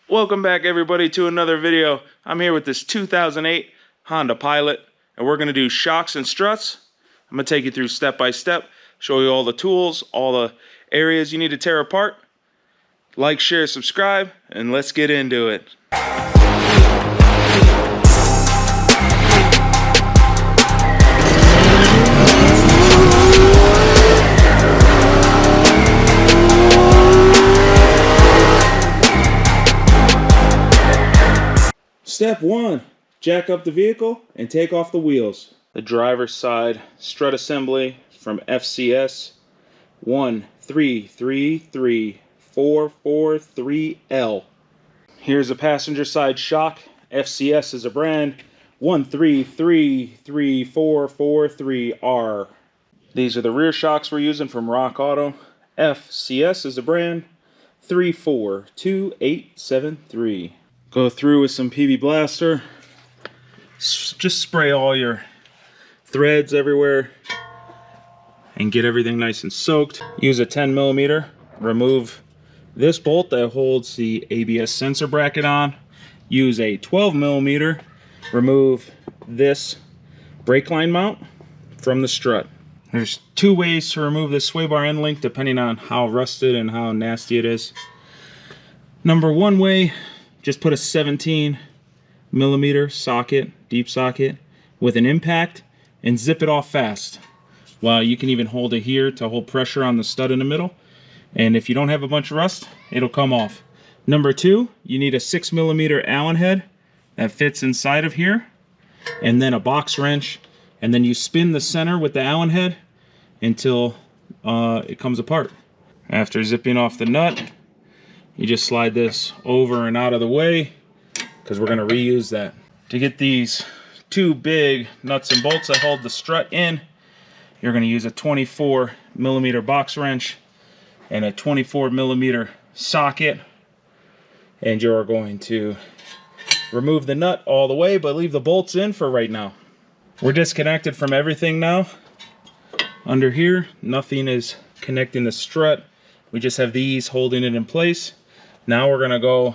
Welcome back everybody to another video. I'm here with this 2008 Honda Pilot and we're going to do shocks and struts. I'm going to take you through step by step, show you all the tools, all the areas you need to tear apart. Like, share, subscribe, and let's get into it. Step 1, jack up the vehicle and take off the wheels. The driver's side strut assembly from FCS 1333443L. Here's a passenger side shock. FCS is a brand. 1333443R. These are the rear shocks we're using from Rock Auto. FCS is a brand. 342873. Go through with some PB Blaster. Just spray all your threads everywhere and get everything nice and soaked. Use a 10mm. Remove this bolt that holds the ABS sensor bracket on. Use a 12mm. Remove this brake line mount from the strut. There's two ways to remove this sway bar end link depending on how rusted and how nasty it is. Number one way, just put a 17mm socket, deep socket, with an impact and zip it off fast. Well, you can even hold it here to hold pressure on the stud in the middle. And if you don't have a bunch of rust, it'll come off. Number two, you need a 6mm Allen head that fits inside of here, and then a box wrench, and then you spin the center with the Allen head until it comes apart. After zipping off the nut, you just slide this over and out of the way because we're going to reuse that. To get these two big nuts and bolts that hold the strut in, you're going to use a 24mm box wrench and a 24mm socket, and you're going to remove the nut all the way but leave the bolts in for right now. We're disconnected from everything now. Under here, nothing is connecting the strut. We just have these holding it in place. Now we're going to go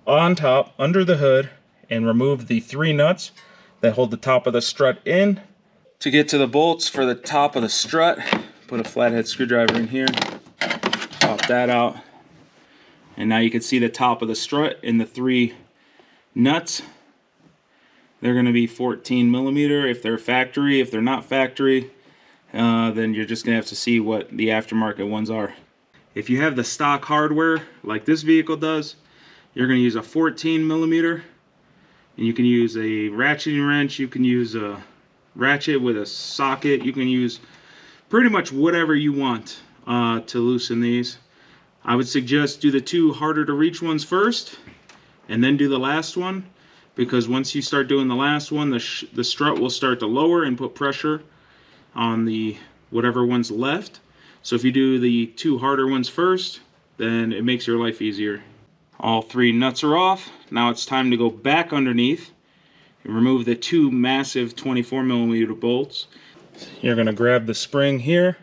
on top, under the hood, and remove the three nuts that hold the top of the strut in. To get to the bolts for the top of the strut, put a flathead screwdriver in here, pop that out, and now you can see the top of the strut in the three nuts. They're going to be 14mm if they're factory. If they're not factory, then you're just going to have to see what the aftermarket ones are. If you have the stock hardware like this vehicle does, you're going to use a 14mm, and you can use a ratcheting wrench, you can use a ratchet with a socket, you can use pretty much whatever you want to loosen these. I would suggest do the two harder to reach ones first and then do the last one, because once you start doing the last one, the strut will start to lower and put pressure on the whatever one's left. So if you do the two harder ones first, then it makes your life easier. All three nuts are off. Now it's time to go back underneath and remove the two massive 24mm bolts. You're going to grab the spring here,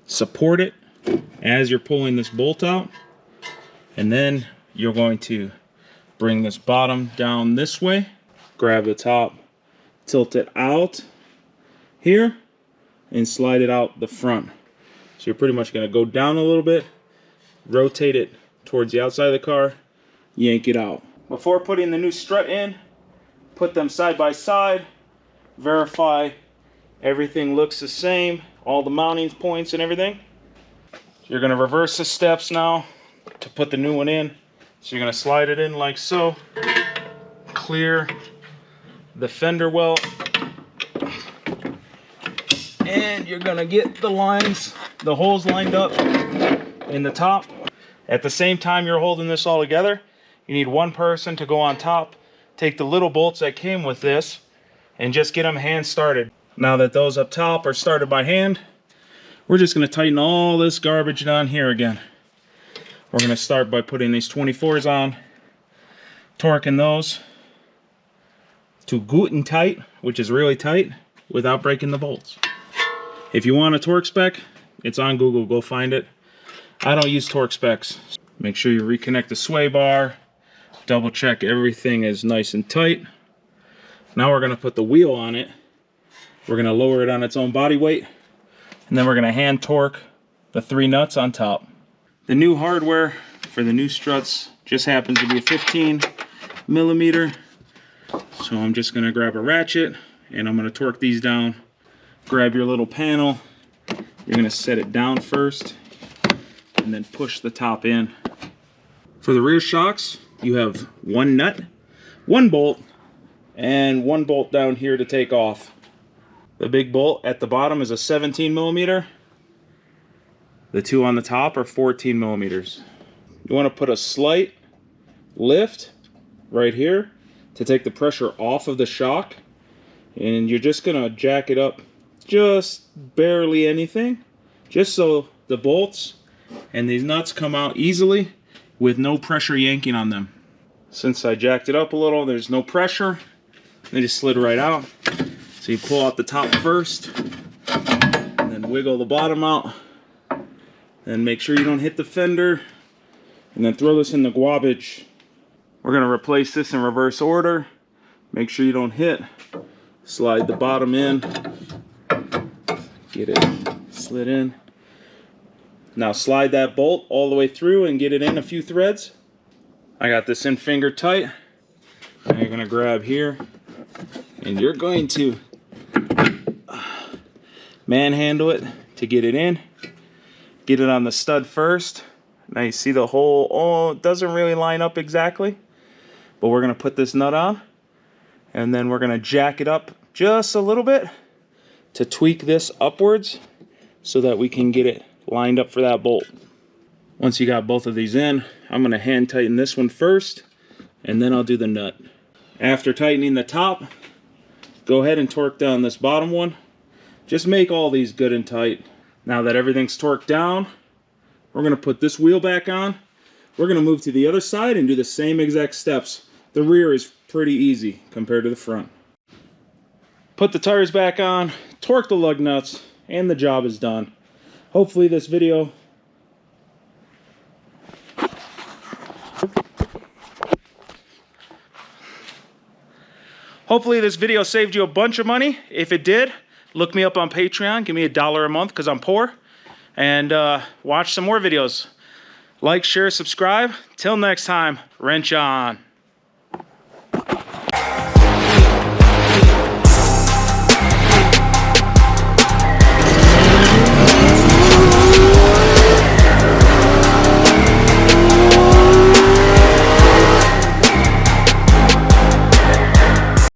support it as you're pulling this bolt out, and then you're going to bring this bottom down this way, grab the top, tilt it out here, and slide it out the front. So you're pretty much going to go down a little bit, rotate it towards the outside of the car, yank it out. Before putting the new strut in, put them side by side, verify everything looks the same, all the mounting points and everything. You're going to reverse the steps now to put the new one in. So you're going to slide it in like so, clear the fender well, and you're going to get the lines, the holes lined up in the top. At the same time you're holding this all together, you need one person to go on top, take the little bolts that came with this, and just get them hand started. Now that those up top are started by hand, we're just going to tighten all this garbage down here again. We're going to start by putting these 24s on, torquing those to good and tight, which is really tight, without breaking the bolts. If you want a torque spec, it's on Google, go find it. I don't use torque specs. Make sure you reconnect the sway bar, Double check everything is nice and tight. Now we're going to put the wheel on it. We're going to lower it on its own body weight, and then we're going to hand torque the 3 nuts on top. The new hardware for the new struts just happens to be a 15 millimeter. So I'm just going to grab a ratchet and I'm going to torque these down. Grab your little panel. You're going to set it down first and then push the top in. For the rear shocks, you have 1 nut, 1 bolt, and 1 bolt down here to take off. The big bolt at the bottom is a 17 millimeter. The 2 on the top are 14 millimeters. You want to put a slight lift right here to take the pressure off of the shock, and you're just going to jack it up just barely anything, just so the bolts and these nuts come out easily with no pressure yanking on them. Since I jacked it up a little, there's no pressure. They just slid right out. So you pull out the top first, and then wiggle the bottom out, and make sure you don't hit the fender, and then throw this in the garbage. We're going to replace this in reverse order. Make sure you don't hit. Slide the bottom in. Get it slid in. Now slide that bolt all the way through and get it in a few threads. I got this in finger tight. Now you're going to grab here, and you're going to manhandle it to get it in. Get it on the stud first. Now you see the hole. Oh, it doesn't really line up exactly, but we're going to put this nut on, and then we're going to jack it up just a little bit to tweak this upwards so that we can get it lined up for that bolt. Once you got both of these in, I'm going to hand tighten this one first, and then I'll do the nut. After tightening the top, go ahead and torque down this bottom one. Just make all these good and tight. Now that everything's torqued down, we're going to put this wheel back on. We're going to move to the other side and do the same exact steps. The rear is pretty easy compared to the front. Put the tires back on, torque the lug nuts, and the job is done. Hopefully this video saved you a bunch of money. If it did, look me up on Patreon. Give me $1 a month because I'm poor. And watch some more videos. Like, share, subscribe. Till next time, wrench on.